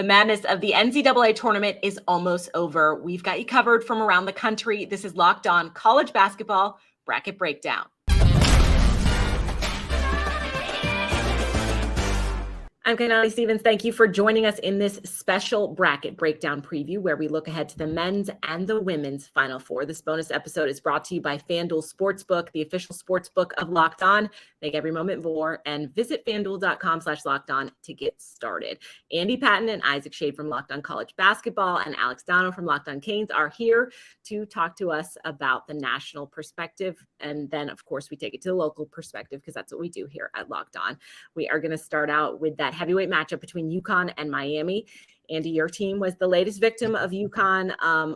The madness of the NCAA tournament is almost over. We've got you covered from around the country. This is Locked On College Basketball Bracket Breakdown. I'm Kanali Stevens. Thank you for joining us in this special bracket breakdown preview where we look ahead to the men's and the women's Final Four. This bonus episode is brought to you by FanDuel Sportsbook, the official sportsbook of Locked On. Make every moment more and visit FanDuel.com/LockedOn to get started. Andy Patton and Isaac Shade from Locked On College Basketball and Alex Dono from Locked On Canes are here to talk to us about the national perspective. And then, of course, we take it to the local perspective because that's what we do here at Locked On. We are going to start out with that heavyweight matchup between UConn and Miami. Andy, your team was the latest victim of UConn.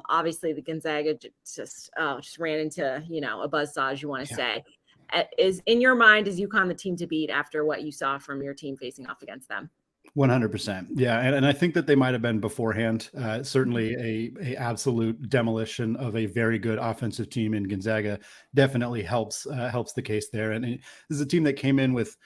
Obviously, the Gonzaga just ran into, a buzzsaw, as you want to say. Is in your mind, is UConn the team to beat after what you saw from your team facing off against them? 100%. Yeah. And I think that they might have been beforehand. Certainly a absolute demolition of a very good offensive team in Gonzaga definitely helps the case there. And this is a team that came in with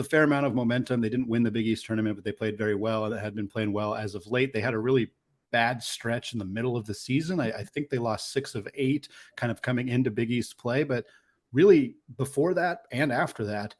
a fair amount of momentum. They didn't win the Big East tournament, but they played very well and had been playing well as of late. They had a really bad stretch in the middle of the season. I think they lost 6 of 8 kind of coming into Big East play, but really before that and after that,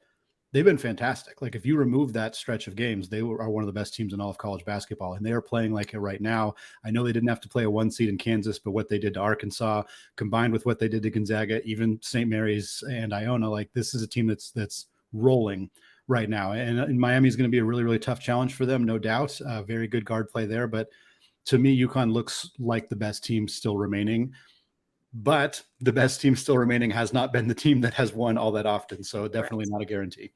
they've been fantastic. Like if you remove that stretch of games, they are one of the best teams in all of college basketball, and they are playing like it right now. I know they didn't have to play a 1 seed in Kansas, but what they did to Arkansas combined with what they did to Gonzaga, even St. Mary's and Iona, like this is a team that's rolling right now. And Miami is going to be a really, really tough challenge for them, no doubt. Very good guard play there. But to me, UConn looks like the best team still remaining. But the best team still remaining has not been the team that has won all that often. So definitely not a guarantee.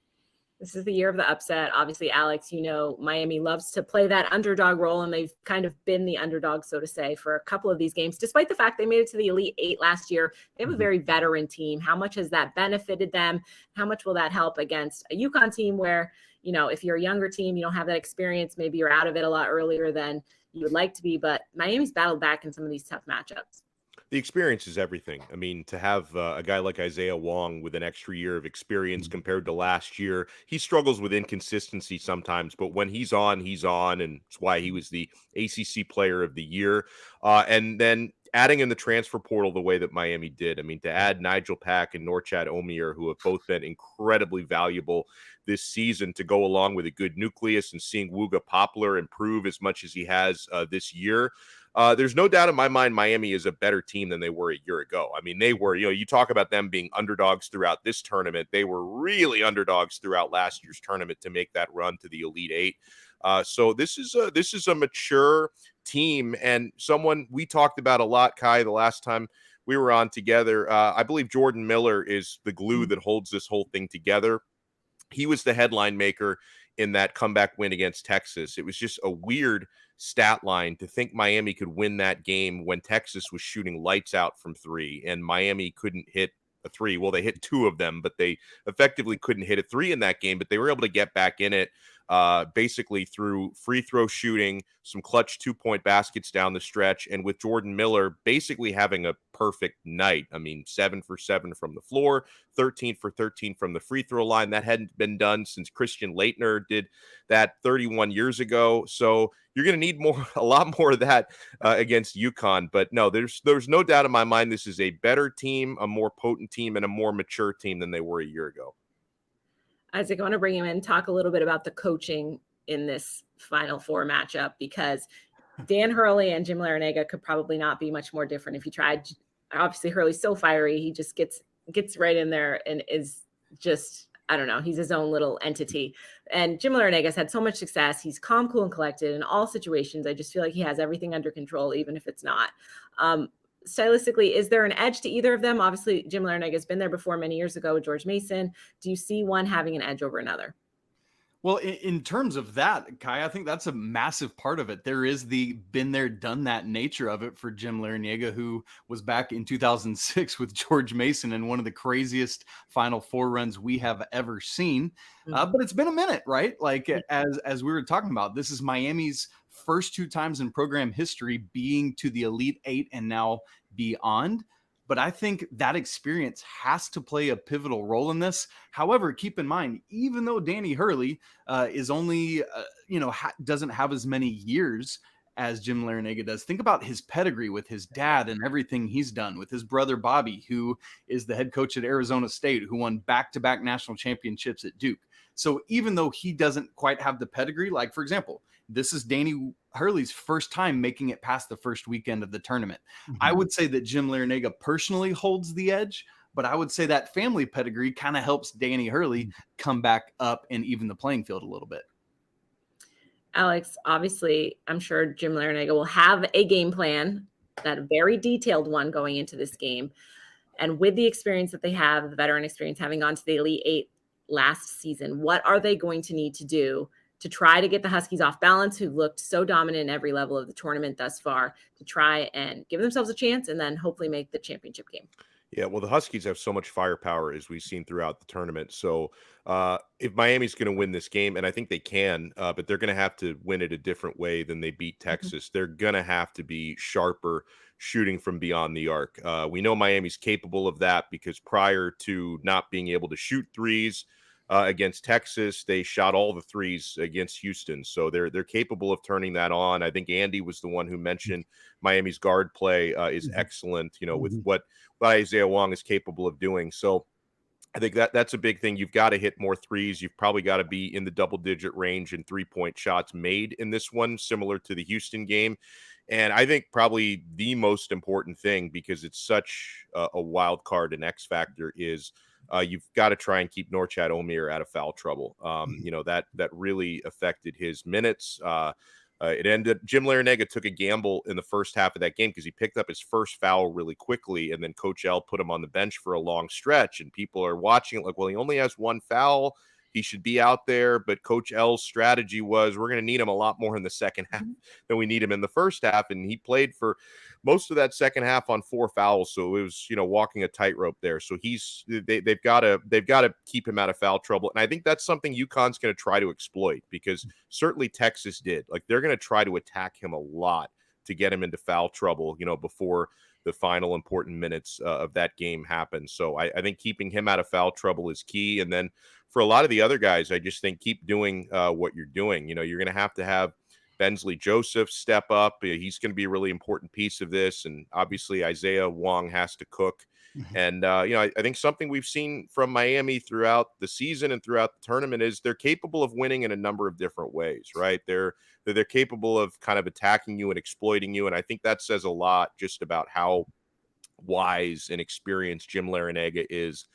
This is the year of the upset. Obviously, Alex, Miami loves to play that underdog role, and they've kind of been the underdog, so to say, for a couple of these games. Despite the fact they made it to the Elite Eight last year, they have a very veteran team. How much has that benefited them? How much will that help against a UConn team where, if you're a younger team, you don't have that experience, maybe you're out of it a lot earlier than you would like to be, but Miami's battled back in some of these tough matchups. The experience is everything. I mean, to have a guy like Isaiah Wong with an extra year of experience compared to last year, he struggles with inconsistency sometimes, but when he's on, and it's why he was the ACC Player of the Year. And then adding in the transfer portal the way that Miami did. I mean, to add Nigel Pack and Norchad Omier, who have both been incredibly valuable this season, to go along with a good nucleus and seeing Wooga Poplar improve as much as he has this year. There's no doubt in my mind Miami is a better team than they were a year ago. I mean, they were, you talk about them being underdogs throughout this tournament. They were really underdogs throughout last year's tournament to make that run to the Elite Eight. So this is a mature team and someone we talked about a lot, Kai, the last time we were on together. I believe Jordan Miller is the glue that holds this whole thing together. He was the headline maker in that comeback win against Texas. It was just a weird stat line to think Miami could win that game when Texas was shooting lights out from 3 and Miami couldn't hit a 3. Well, they hit 2 of them, but they effectively couldn't hit a 3 in that game, but they were able to get back in it basically through free throw shooting, some clutch 2-point baskets down the stretch, and with Jordan Miller basically having a perfect night. I mean, 7 for 7 from the floor, 13 for 13 from the free throw line. That hadn't been done since Christian Laettner did that 31 years ago. So you're going to need a lot more of that against UConn. But no, there's no doubt in my mind this is a better team, a more potent team, and a more mature team than they were a year ago. Isaac, I want to bring you in and talk a little bit about the coaching in this Final Four matchup, because Dan Hurley and Jim Larrañaga could probably not be much more different if you tried. Obviously, Hurley's so fiery. He just gets right in there and is just, I don't know, he's his own little entity. And Jim Larrañaga's had so much success. He's calm, cool, and collected in all situations. I just feel like he has everything under control, even if it's not. Stylistically, is there an edge to either of them? Obviously, Jim Larrañaga has been there before many years ago with George Mason. Do you see one having an edge over another? Well, in terms of that, Kai, I think that's a massive part of it. There is the been there, done that nature of it for Jim Larrañaga, who was back in 2006 with George Mason in one of the craziest Final Four runs we have ever seen. But it's been a minute, right? Like as we were talking about, this is Miami's first 2 times in program history being to the Elite Eight and now beyond. but I think that experience has to play a pivotal role in this. However, keep in mind, even though Danny Hurley is only, doesn't have as many years as Jim Larrañaga does, think about his pedigree with his dad and everything he's done, with his brother Bobby, who is the head coach at Arizona State, who won back-to-back national championships at Duke. So even though he doesn't quite have the pedigree, like, for example, this is Danny Hurley's first time making it past the first weekend of the tournament. I would say that Jim Larrañaga personally holds the edge, but I would say that family pedigree kind of helps Danny Hurley come back up and even the playing field a little bit. Alex, obviously, I'm sure Jim Larrañaga will have a game plan, that very detailed one going into this game. And with the experience that they have, the veteran experience, having gone to the Elite Eight last season, what are they going to need to do to try to get the Huskies off balance, who looked so dominant in every level of the tournament thus far, to try and give themselves a chance and then hopefully make the championship game? Yeah, well, the Huskies have so much firepower, as we've seen throughout the tournament. So if Miami's going to win this game, and I think they can, but they're going to have to win it a different way than they beat Texas. They're going to have to be sharper shooting from beyond the arc. We know Miami's capable of that because prior to not being able to shoot threes against Texas, they shot all the threes against Houston. So they're capable of turning that on. I think Andy was the one who mentioned Miami's guard play is excellent, with what Isaiah Wong is capable of doing. So I think that's a big thing. You've got to hit more threes. You've probably got to be in the double-digit range in three-point shots made in this one, similar to the Houston game. And I think probably the most important thing, because it's such a wild card and X factor, is you've got to try and keep Norchad Omier out of foul trouble. That really affected his minutes. It ended. Jim Larrañaga took a gamble in the first half of that game because he picked up his first foul really quickly, and then Coach L put him on the bench for a long stretch. And people are watching it like, well, he only has one foul. He should be out there. But Coach L's strategy was, we're going to need him a lot more in the second half than we need him in the first half. And he played for most of that second half on 4 fouls. So it was, walking a tightrope there. So they've got to keep him out of foul trouble. And I think that's something UConn's going to try to exploit, because certainly Texas did. Like, they're going to try to attack him a lot to get him into foul trouble, before the final important minutes of that game happen. So I think keeping him out of foul trouble is key. And then for a lot of the other guys, I just think keep doing what you're doing. You're going to have Bensley Joseph step up. He's going to be a really important piece of this. And obviously Isaiah Wong has to cook. And, I think something we've seen from Miami throughout the season and throughout the tournament is they're capable of winning in a number of different ways, right? They're capable of kind of attacking you and exploiting you. And I think that says a lot just about how wise and experienced Jim Larrañaga is,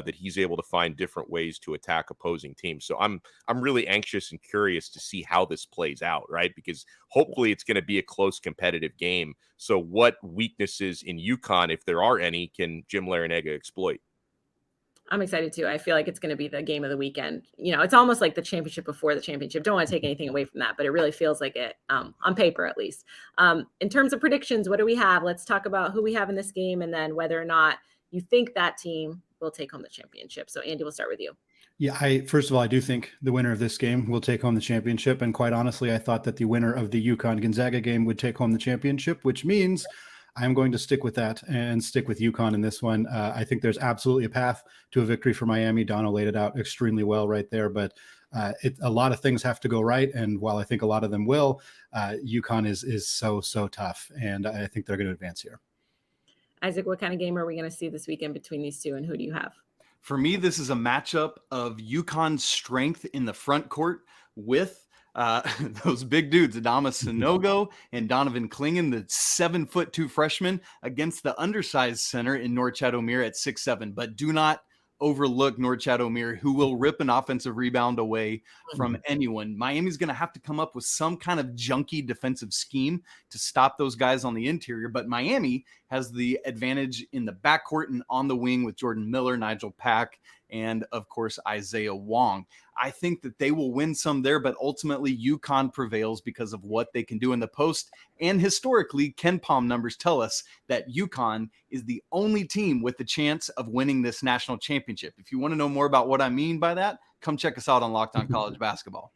that he's able to find different ways to attack opposing teams. So I'm really anxious and curious to see how this plays out, right? Because hopefully it's going to be a close competitive game. So what weaknesses in UConn, if there are any, can Jim Larrañaga exploit? I'm excited too. I feel like it's going to be the game of the weekend. It's almost like the championship before the championship. Don't want to take anything away from that, but it really feels like it, on paper at least. In terms of predictions, what do we have? Let's talk about who we have in this game, and then whether or not you think that team will take home the championship. So Andy, we'll start with you. Yeah, first of all, I do think the winner of this game will take home the championship. And quite honestly, I thought that the winner of the UConn Gonzaga game would take home the championship, which means I'm going to stick with that and stick with UConn in this one. I think there's absolutely a path to a victory for Miami. Donna laid it out extremely well right there, but a lot of things have to go right. And while I think a lot of them will, UConn is so tough. And I think they're going to advance here. Isaac, what kind of game are we going to see this weekend between these two, and who do you have? For me, this is a matchup of UConn's strength in the front court with those big dudes, Adama Sanogo and Donovan Klingen, the 7'2" freshman, against the undersized center in Norchad Omier at 6'7". But do not overlook Norchad Omier, who will rip an offensive rebound away from anyone. Miami's going to have to come up with some kind of junky defensive scheme to stop those guys on the interior. But Miami has the advantage in the backcourt and on the wing with Jordan Miller, Nigel Pack, and of course, Isaiah Wong. I think that they will win some there, but ultimately UConn prevails because of what they can do in the post. And historically, Ken Palm numbers tell us that UConn is the only team with the chance of winning this national championship. If you want to know more about what I mean by that, come check us out on Locked On College Basketball.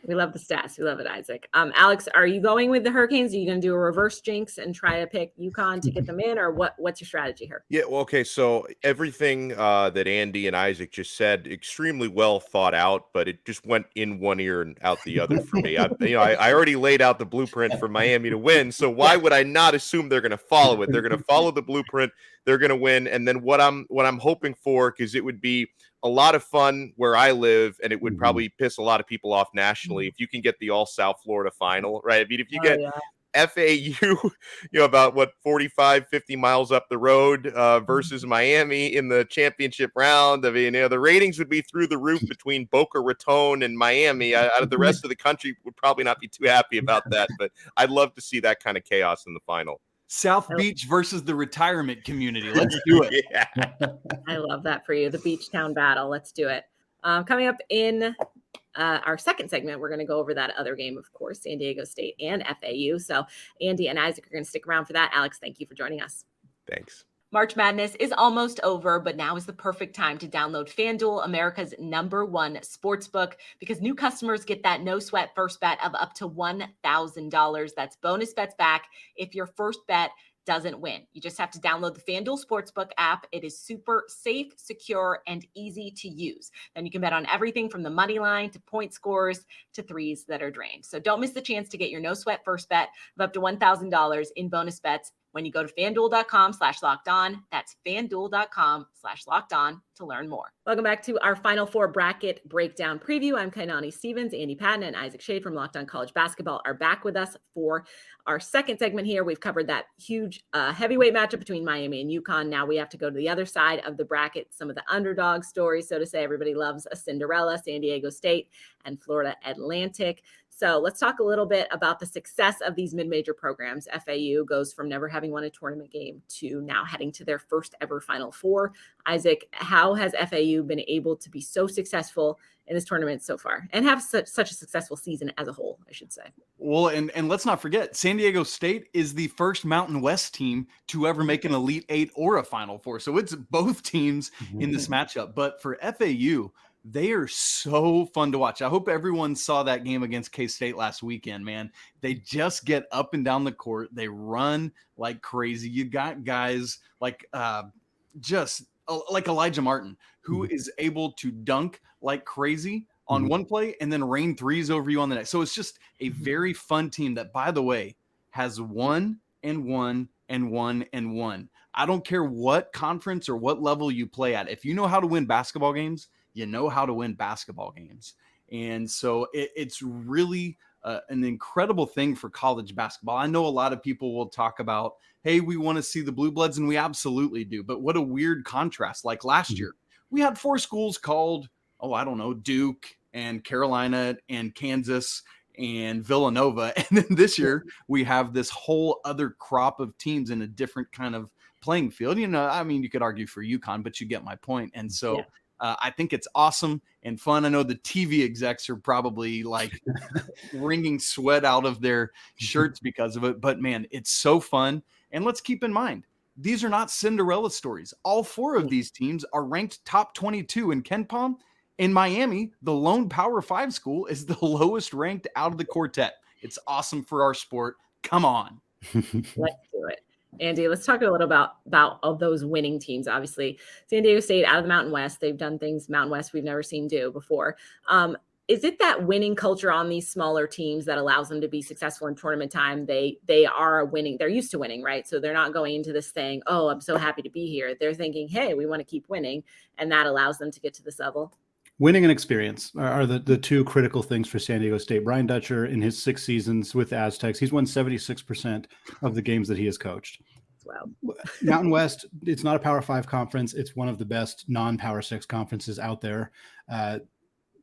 We love the stats. We love it, Isaac. Alex, are you going with the Hurricanes? Are you going to do a reverse jinx and try to pick UConn to get them in, or what's your strategy here? Yeah, well, okay. So everything that Andy and Isaac just said, extremely well thought out, but it just went in one ear and out the other for me. I already laid out the blueprint for Miami to win, so why would I not assume they're going to follow it? They're going to follow the blueprint. They're going to win, and then what I'm hoping for, because it would be a lot of fun where I live, and it would probably piss a lot of people off nationally if you can get the all South Florida final, right? I mean, if you get FAU, about 45, 50 miles up the road versus Miami in the championship round. I mean, the ratings would be through the roof between Boca Raton and Miami. Out of the rest of the country would probably not be too happy about that, but I'd love to see that kind of chaos in the final. South Beach versus the retirement community. Let's do it. Yeah. I love that for you. The Beach Town battle. Let's do it. Coming up in our second segment, we're going to go over that other game, of course, San Diego State and FAU. So Andy and Isaac are going to stick around for that. Alex, thank you for joining us. Thanks. March Madness is almost over, but now is the perfect time to download FanDuel, America's #1 sportsbook, because new customers get that no sweat first bet of up to $1,000. That's bonus bets back if your first bet doesn't win. You just have to download the FanDuel Sportsbook app. It is super safe, secure, and easy to use. Then you can bet on everything from the money line to point scores to threes that are drained. So don't miss the chance to get your no sweat first bet of up to $1,000 in bonus bets when you go to FanDuel.com/lockedon. That's FanDuel.com/lockedon to learn more. Welcome back to our Final Four bracket breakdown preview. I'm Kainani Stevens. Andy Patton and Isaac Shade from Locked On College Basketball are back with us for our second segment here. We've covered that huge heavyweight matchup between Miami and UConn. Now we have to go to the other side of the bracket, some of the underdog stories, so to say. Everybody loves a Cinderella, San Diego State and Florida Atlantic. So let's talk a little bit about the success of these mid-major programs. FAU goes from never having won a tournament game to now heading to their first ever Final Four. Isaac, how has FAU been able to be so successful in this tournament so far and have such a successful season as a whole, I should say? Well, and let's not forget, San Diego State is the first Mountain West team to ever make an Elite Eight or a Final Four. So it's both teams in this matchup. But for FAU, they are so fun to watch. I hope everyone saw that game against K-State last weekend, man. They just get up and down the court. They run like crazy. You got guys like just like Elijah Martin, who is able to dunk like crazy on one play and then rain threes over you on the next. So it's just a very fun team that, by the way, has won and won and won and won. I don't care what conference or what level you play at. If you know how to win basketball games, you know how to win basketball games. And so it's really an incredible thing for college basketball. I know a lot of people will talk about, hey, we want to see the Blue Bloods, and we absolutely do. But what a weird contrast. Like last year, we had 4 schools called, Duke and Carolina and Kansas and Villanova. And then this year, we have this whole other crop of teams in a different kind of playing field. You could argue for UConn, but you get my point. And so I think it's awesome and fun. I know the TV execs are probably like wringing sweat out of their shirts because of it, but man, it's so fun. And let's keep in mind, these are not Cinderella stories. All 4 of these teams are ranked top 22 in KenPom. In Miami, the lone Power 5 school is the lowest ranked out of the quartet. It's awesome for our sport. Come on. Let's do it. Andy, let's talk a little about all those winning teams. Obviously, San Diego State out of the Mountain West. They've done things Mountain West we've never seen do before. Is it that winning culture on these smaller teams that allows them to be successful in tournament time? They are winning. They're used to winning, right? So they're not going into this thing, oh, I'm so happy to be here. They're thinking, hey, we want to keep winning. And that allows them to get to this level. Winning and experience are the 2 critical things for San Diego State. Brian Dutcher, in his 6 seasons with the Aztecs, he's won 76% of the games that he has coached. Wow. Mountain West, it's not a Power 5 conference. It's one of the best non-Power 6 conferences out there. A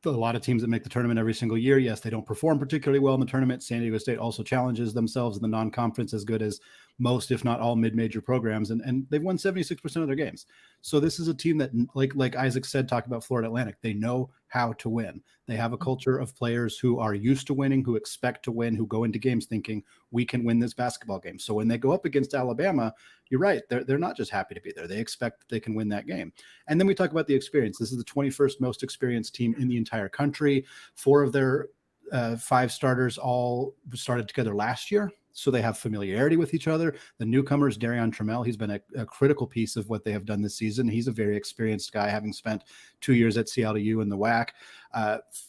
lot of teams that make the tournament every single year, yes, they don't perform particularly well in the tournament. San Diego State also challenges themselves in the non-conference as good as most, if not all, mid-major programs, and they've won 76% of their games. So this is a team that, like Isaac said, talk about Florida Atlantic, they know how to win. They have a culture of players who are used to winning, who expect to win, who go into games thinking we can win this basketball game. So when they go up against Alabama, you're right, they're not just happy to be there. They expect that they can win that game. And then we talk about the experience. This is the 21st most experienced team in the entire country. 4 of their 5 starters all started together last year, so they have familiarity with each other. The newcomers, Darion Trammell, he's been a critical piece of what they have done this season. He's a very experienced guy, having spent 2 years at Seattle U in the WAC.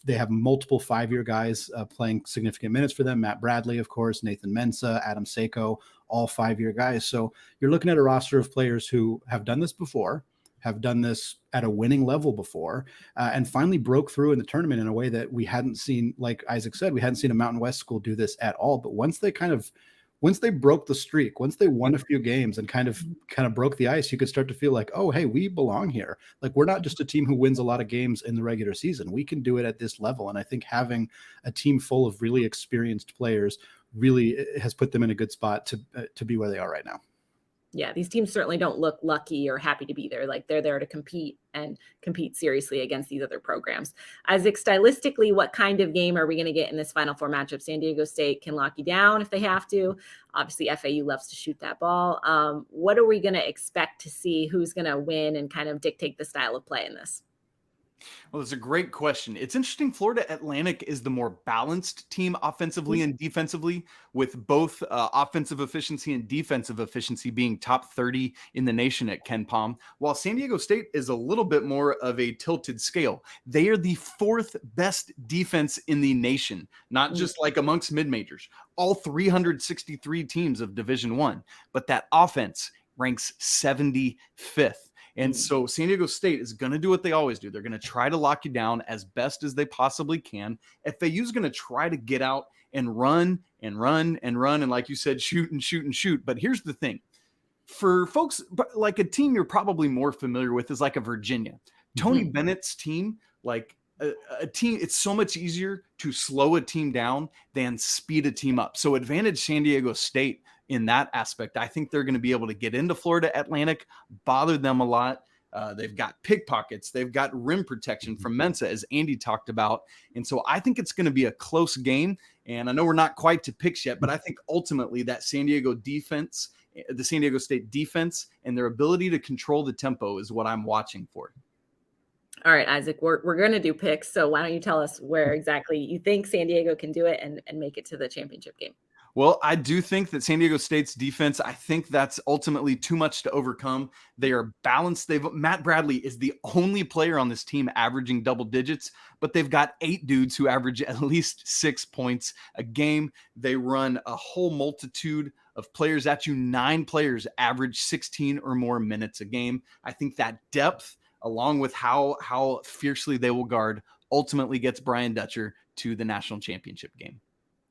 They have multiple 5-year guys playing significant minutes for them. Matt Bradley, of course, Nathan Mensah, Adam Seiko, all 5-year guys. So you're looking at a roster of players who have done this before, have done this at a winning level before, and finally broke through in the tournament in a way that we hadn't seen. Like Isaac said, we hadn't seen a Mountain West school do this at all. But once they broke the streak, once they won a few games and kind of broke the ice, you could start to feel like, oh, hey, we belong here. Like, we're not just a team who wins a lot of games in the regular season. We can do it at this level. And I think having a team full of really experienced players really has put them in a good spot to be where they are right now. Yeah, these teams certainly don't look lucky or happy to be there. Like, they're there to compete seriously against these other programs. Isaac, stylistically, what kind of game are we going to get in this Final Four matchup? San Diego State can lock you down if they have to. Obviously, FAU loves to shoot that ball. What are we going to expect to see? Who's going to win and kind of dictate the style of play in this? Well, that's a great question. It's interesting. Florida Atlantic is the more balanced team offensively and defensively, with both offensive efficiency and defensive efficiency being top 30 in the nation at KenPom, while San Diego State is a little bit more of a tilted scale. They are the 4th best defense in the nation, not just like amongst mid-majors, all 363 teams of Division I, but that offense ranks 75th. And so San Diego State is going to do what they always do. They're going to try to lock you down as best as they possibly can. FAU is going to try to get out and run and run and run. And like you said, shoot and shoot and shoot. But here's the thing. For folks, like a team you're probably more familiar with is like a Virginia. Tony Bennett's team, like a team, it's so much easier to slow a team down than speed a team up. So advantage San Diego State in that aspect. I think they're going to be able to get into Florida Atlantic, bother them a lot. They've got pickpockets. They've got rim protection from Mensah, as Andy talked about. And so I think it's going to be a close game. And I know we're not quite to picks yet, but I think ultimately that San Diego defense, the San Diego State defense, and their ability to control the tempo is what I'm watching for. All right, Isaac, we're going to do picks. So why don't you tell us where exactly you think San Diego can do it and make it to the championship game? Well, I do think that San Diego State's defense, I think that's ultimately too much to overcome. They are balanced. Matt Bradley is the only player on this team averaging double digits, but they've got 8 dudes who average at least 6 points a game. They run a whole multitude of players at you. 9 players average 16 or more minutes a game. I think that depth, along with how fiercely they will guard, ultimately gets Brian Dutcher to the national championship game.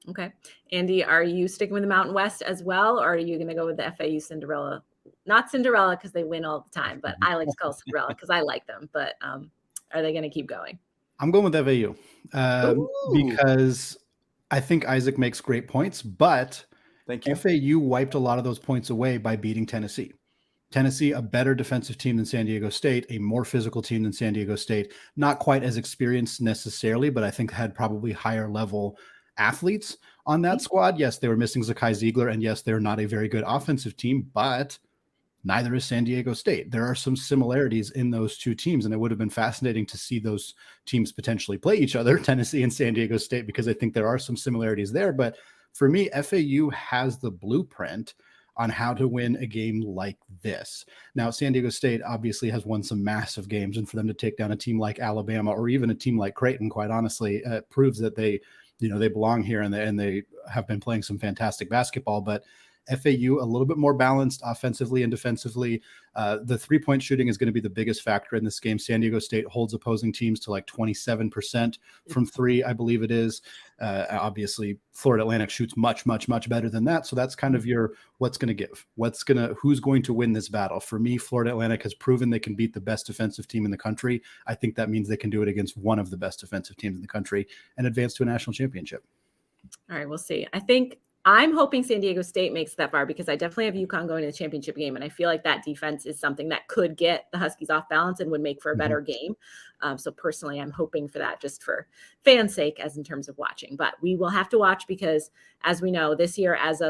Okay. Andy, are you sticking with the Mountain West as well, or are you going to go with the FAU Cinderella? Not Cinderella because they win all the time, but I like to call Cinderella because I like them. But are they going to keep going? I'm going with FAU because I think Isaac makes great points, but thank you. FAU wiped a lot of those points away by beating Tennessee. Tennessee, a better defensive team than San Diego State, a more physical team than San Diego State, not quite as experienced necessarily, but I think had probably higher level athletes on that squad. Yes, they were missing Zakai Ziegler, and yes, they're not a very good offensive team, but neither is San Diego State. There are some similarities in those two teams, and it would have been fascinating to see those teams potentially play each other, Tennessee and San Diego State, because I think there are some similarities there. But for me, FAU has the blueprint on how to win a game like this. Now, San Diego State obviously has won some massive games, and for them to take down a team like Alabama or even a team like Creighton, quite honestly, proves that they belong here and they have been playing some fantastic basketball. But FAU a little bit more balanced offensively and defensively. The 3-point shooting is going to be the biggest factor in this game. San Diego State holds opposing teams to like 27% from 3, I believe it is. Obviously, Florida Atlantic shoots much, much, much better than that. So that's kind of your what's going to give. Who's going to win this battle? For me, Florida Atlantic has proven they can beat the best defensive team in the country. I think that means they can do it against one of the best defensive teams in the country and advance to a national championship. All right, we'll see. I'm hoping San Diego State makes that far because I definitely have UConn going to the championship game. And I feel like that defense is something that could get the Huskies off balance and would make for a better game. So personally, I'm hoping for that just for fans' sake as in terms of watching. But we will have to watch because as we know, this year, as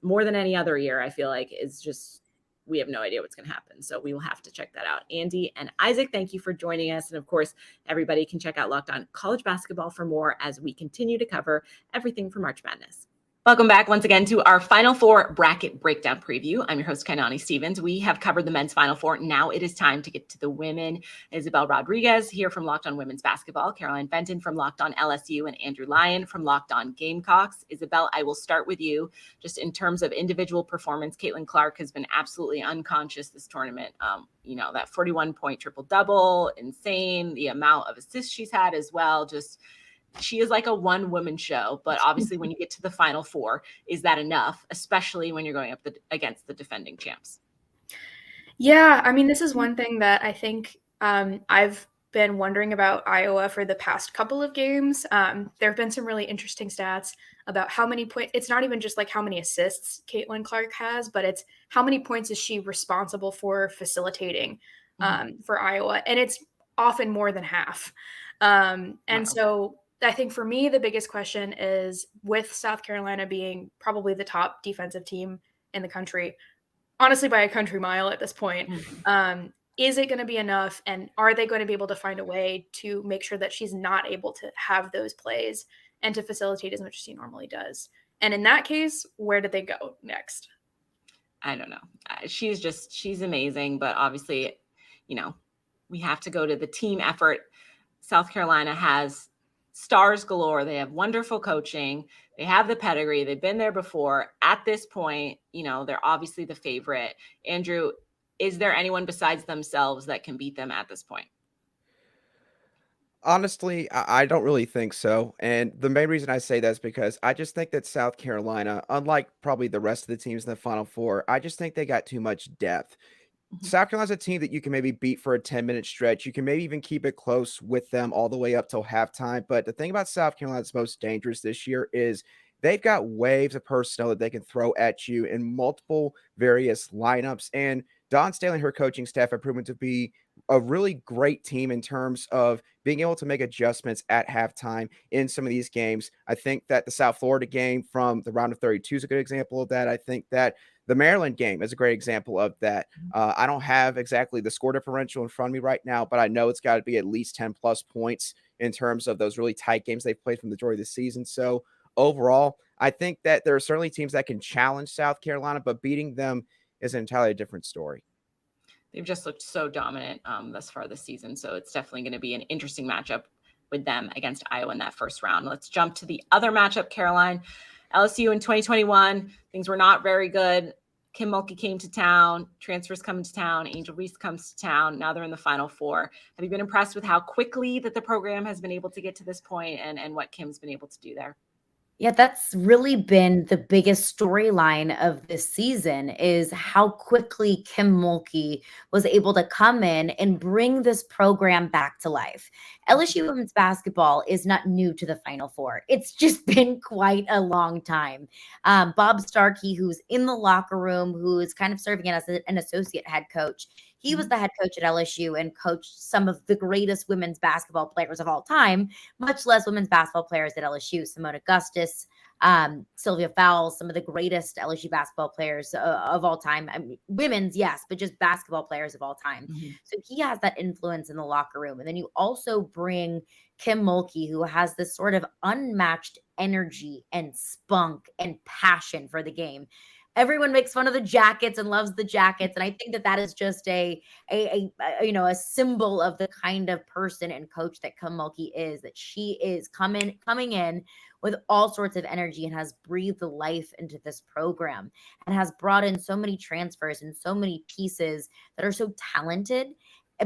more than any other year, I feel like is just we have no idea what's going to happen. So we will have to check that out. Andy and Isaac, thank you for joining us. And of course, everybody can check out Locked On College Basketball for more as we continue to cover everything from March Madness. Welcome back once again to our Final Four bracket breakdown preview. I'm your host, Kainani Stevens. We have covered the men's Final Four. Now it is time to get to the women. Isabel Rodriguez here from Locked On Women's Basketball, Caroline Benton from Locked On LSU, and Andrew Lyon from Locked On Gamecocks. Isabel, I will start with you. Just in terms of individual performance, Caitlin Clark has been absolutely unconscious this tournament. That 41-point triple-double, insane. The amount of assists she's had as well, she is like a one-woman show, but obviously when you get to the Final Four, is that enough, especially when you're going up against the defending champs? Yeah, I mean, this is one thing that I think I've been wondering about Iowa for the past couple of games. There have been some really interesting stats about how many points. It's not even just like how many assists Caitlin Clark has, but it's how many points is she responsible for facilitating for Iowa. And it's often more than half. So I think for me, the biggest question is, with South Carolina being probably the top defensive team in the country, honestly by a country mile at this point, is it going to be enough? And are they going to be able to find a way to make sure that she's not able to have those plays and to facilitate as much as she normally does? And in that case, where did they go next? I don't know. She's amazing, but obviously, we have to go to the team effort. South Carolina has stars galore. They have wonderful coaching. They have the pedigree. They've been there before. At this point, they're obviously the favorite. Andrew, is there anyone besides themselves that can beat them at this point? Honestly, I don't really think so. And the main reason I say that is because I just think that South Carolina, unlike probably the rest of the teams in the Final Four, I just think they got too much depth. South Carolina's a team that you can maybe beat for a 10-minute stretch. You can maybe even keep it close with them all the way up till halftime. But the thing about South Carolina that's most dangerous this year is they've got waves of personnel that they can throw at you in multiple various lineups. And Dawn Staley and her coaching staff have proven to be a really great team in terms of being able to make adjustments at halftime in some of these games. I think that the South Florida game from the round of 32 is a good example of that. I think that the Maryland game is a great example of that. I don't have exactly the score differential in front of me right now, but I know it's got to be at least 10 plus points in terms of those really tight games they've played from the majority of the season. So overall, I think that there are certainly teams that can challenge South Carolina, but beating them is an entirely different story. They've just looked so dominant thus far this season. So it's definitely going to be an interesting matchup with them against Iowa in that first round. Let's jump to the other matchup, Caroline. LSU in 2021, things were not very good. Kim Mulkey came to town, transfers come to town, Angel Reese comes to town. Now they're in the Final Four. Have you been impressed with how quickly that the program has been able to get to this point and what Kim's been able to do there? Yeah, that's really been the biggest storyline of this season, is how quickly Kim Mulkey was able to come in and bring this program back to life. LSU women's basketball is not new to the Final Four. It's just been quite a long time. Bob Starkey, who's in the locker room, who is kind of serving as an associate head coach, he was the head coach at LSU and coached some of the greatest women's basketball players of all time, much less women's basketball players at LSU. Simone Augustus, Sylvia Fowles, some of the greatest LSU basketball players of all time. I mean, women's, yes, but just basketball players of all time. So he has that influence in the locker room. And then you also bring Kim Mulkey, who has this sort of unmatched energy and spunk and passion for the game. Everyone makes fun of the jackets and loves the jackets. And I think that is just a symbol of the kind of person and coach that Kim Mulkey is, that she is coming in with all sorts of energy and has breathed life into this program and has brought in so many transfers and so many pieces that are so talented,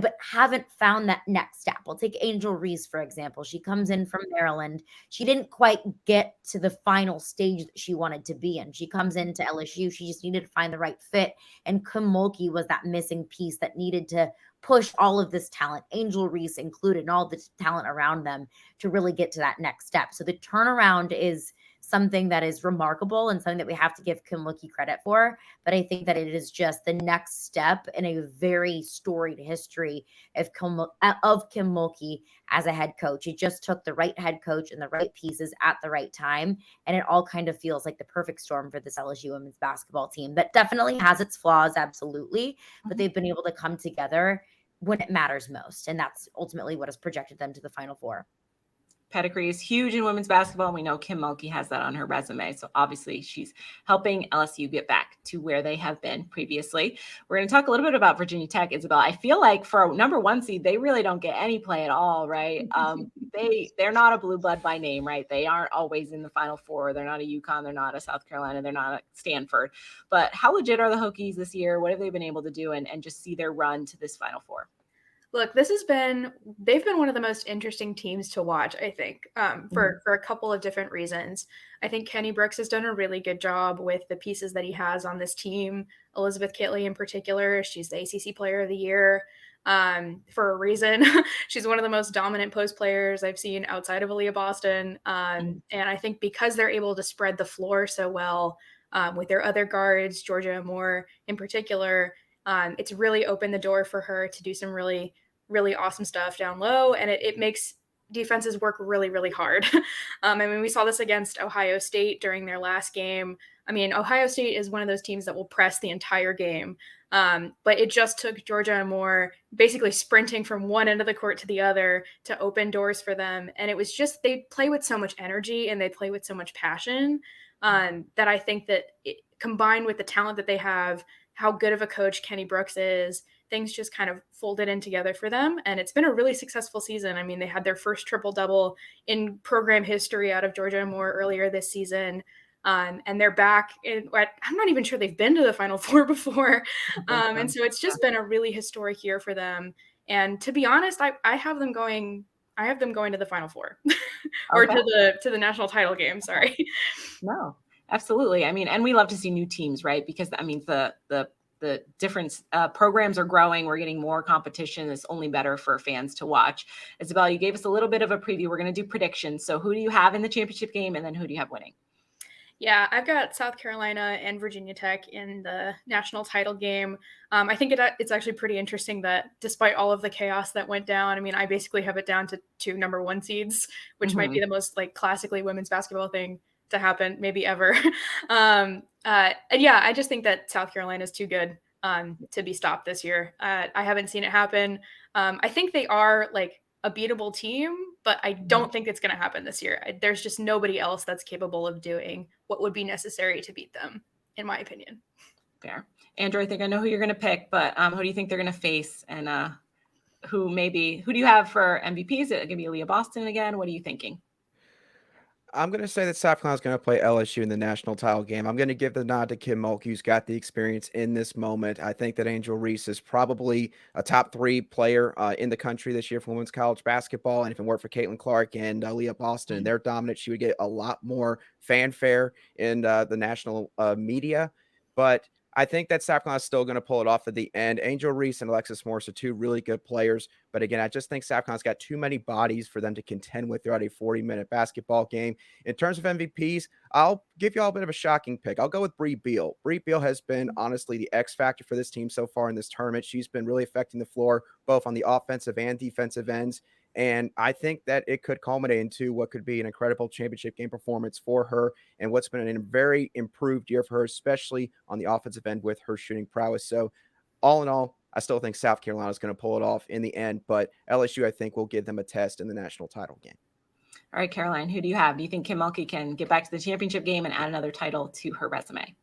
but haven't found that next step. We'll take Angel Reese, for example. She comes in from Maryland. She didn't quite get to the final stage that she wanted to be in. She comes into LSU. She just needed to find the right fit. And Kim Mulkey was that missing piece that needed to push all of this talent, Angel Reese included, and all the talent around them to really get to that next step. So the turnaround is something that is remarkable and something that we have to give Kim Mulkey credit for. But I think that it is just the next step in a very storied history of Kim Mulkey as a head coach. He just took the right head coach and the right pieces at the right time. And it all kind of feels like the perfect storm for this LSU women's basketball team that definitely has its flaws, absolutely. But they've been able to come together when it matters most. And that's ultimately what has projected them to the Final Four. Pedigree is huge in women's basketball, and we know Kim Mulkey has that on her resume. So obviously she's helping LSU get back to where they have been previously. We're going to talk a little bit about Virginia Tech, Isabel. I feel like for a number 1 seed, they really don't get any play at all, right? They're not a blue blood by name, right? They aren't always in the Final Four. They're not a UConn. They're not a South Carolina. They're not a Stanford. But how legit are the Hokies this year? What have they been able to do and just see their run to this Final Four? Look, they've been one of the most interesting teams to watch, I think, for a couple of different reasons. I think Kenny Brooks has done a really good job with the pieces that he has on this team. Elizabeth Kitley in particular, she's the ACC Player of the Year for a reason. She's one of the most dominant post players I've seen outside of Aaliyah Boston. And I think because they're able to spread the floor so well with their other guards, Georgia Amore in particular, it's really opened the door for her to do some really, really awesome stuff down low. And it makes defenses work really, really hard. I mean, we saw this against Ohio State during their last game. I mean, Ohio State is one of those teams that will press the entire game. But it just took Georgia Amore basically sprinting from one end of the court to the other to open doors for them. And it was just, they play with so much energy and they play with so much passion that I think that combined with the talent that they have, how good of a coach Kenny Brooks is, things just kind of folded in together for them. And it's been a really successful season. I mean, they had their first triple-double in program history out of Georgia Amore earlier this season. And they're back I'm not even sure they've been to the Final Four before. And so it's just been a really historic year for them. And to be honest, I have them going to the Final Four or to the national title game. Sorry. No, absolutely. I mean, and we love to see new teams, right? Because I mean, the different programs are growing. We're getting more competition. It's only better for fans to watch. Isabel, you gave us a little bit of a preview. We're going to do predictions. So who do you have in the championship game? And then who do you have winning? Yeah, I've got South Carolina and Virginia Tech in the national title game. I think it's actually pretty interesting that despite all of the chaos that went down, I mean, I basically have it down to 2 number 1 seeds, which might be the most like classically women's basketball thing to happen maybe ever. And yeah, I just think that South Carolina is too good to be stopped this year. I haven't seen it happen. I think they are like a beatable team, but I don't think it's going to happen this year. There's just nobody else that's capable of doing what would be necessary to beat them, in my opinion. Fair. Andrew, I think I know who you're going to pick, but who do you think they're going to face? And who do you have for MVP? Is it going to be Aaliyah Boston again? What are you thinking? I'm going to say that South Carolina's going to play LSU in the national title game. I'm going to give the nod to Kim Mulkey, who's got the experience in this moment. I think that Angel Reese is probably a top 3 player in the country this year for women's college basketball. And if it weren't for Caitlin Clark and Aaliyah Boston and their dominance, she would get a lot more fanfare in the national media. But I think that South Carolina's still going to pull it off at the end. Angel Reese and Alexis Morris are 2 really good players. But again, I just think South Carolina's got too many bodies for them to contend with throughout a 40-minute basketball game. In terms of MVPs, I'll give you all a bit of a shocking pick. I'll go with Bree Beal. Bree Beal has been honestly the X factor for this team so far in this tournament. She's been really affecting the floor, both on the offensive and defensive ends. And I think that it could culminate into what could be an incredible championship game performance for her and what's been a very improved year for her, especially on the offensive end with her shooting prowess. So all in all, I still think South Carolina is going to pull it off in the end, but LSU, I think, will give them a test in the national title game. All right, Caroline, who do you have? Do you think Kim Mulkey can get back to the championship game and add another title to her resume?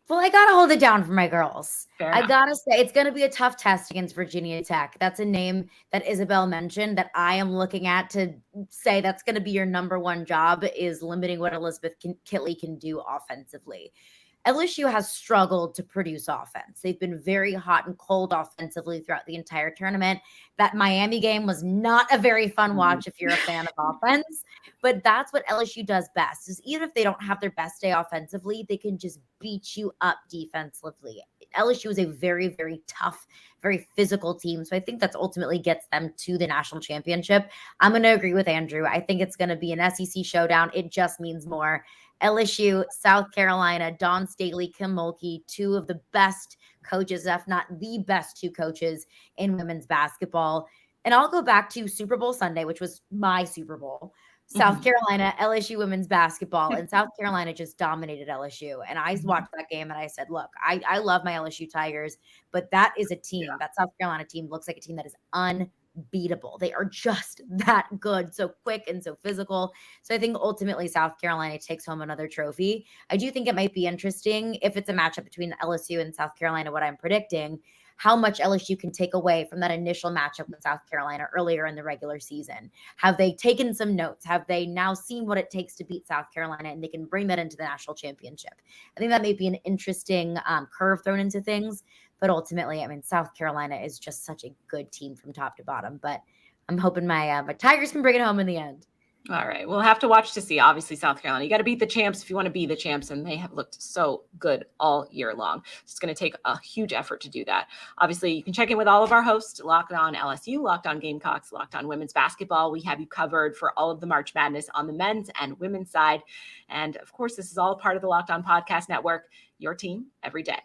Well, I got to hold it down for my girls. I got to say, it's going to be a tough test against Virginia Tech. That's a name that Isabel mentioned that I am looking at to say that's going to be your number 1 job is limiting what Elizabeth Kitley can do offensively. LSU has struggled to produce offense. They've been very hot and cold offensively throughout the entire tournament. That Miami game was not a very fun watch if you're a fan of offense, but that's what LSU does best is even if they don't have their best day offensively, they can just beat you up defensively. LSU is a very, very tough, very physical team. So I think that's ultimately gets them to the national championship. I'm going to agree with Andrew. I think it's going to be an SEC showdown. It just means more. LSU, South Carolina, Dawn Staley, Kim Mulkey, two of the best coaches, if not the best two coaches in women's basketball. And I'll go back to Super Bowl Sunday, which was my Super Bowl. South Carolina, LSU women's basketball, and South Carolina just dominated LSU. And I watched that game and I said, look, I love my LSU Tigers, but that is a team, that South Carolina team looks like a team that is unbeatable. They are just that good, so quick and so physical. So I think ultimately South Carolina takes home another trophy. I do think it might be interesting if it's a matchup between LSU and South Carolina, what I'm predicting, how much LSU can take away from that initial matchup with South Carolina earlier in the regular season. Have they taken some notes? Have they now seen what it takes to beat South Carolina and they can bring that into the national championship? I think that may be an interesting curve thrown into things, but ultimately, I mean, South Carolina is just such a good team from top to bottom, but I'm hoping my Tigers can bring it home in the end. All right. We'll have to watch to see. Obviously, South Carolina, you got to beat the champs if you want to be the champs, and they have looked so good all year long. It's going to take a huge effort to do that. Obviously, you can check in with all of our hosts, Locked On LSU, Locked On Gamecocks, Locked On Women's Basketball. We have you covered for all of the March Madness on the men's and women's side. And of course, this is all part of the Locked On Podcast Network, your team every day.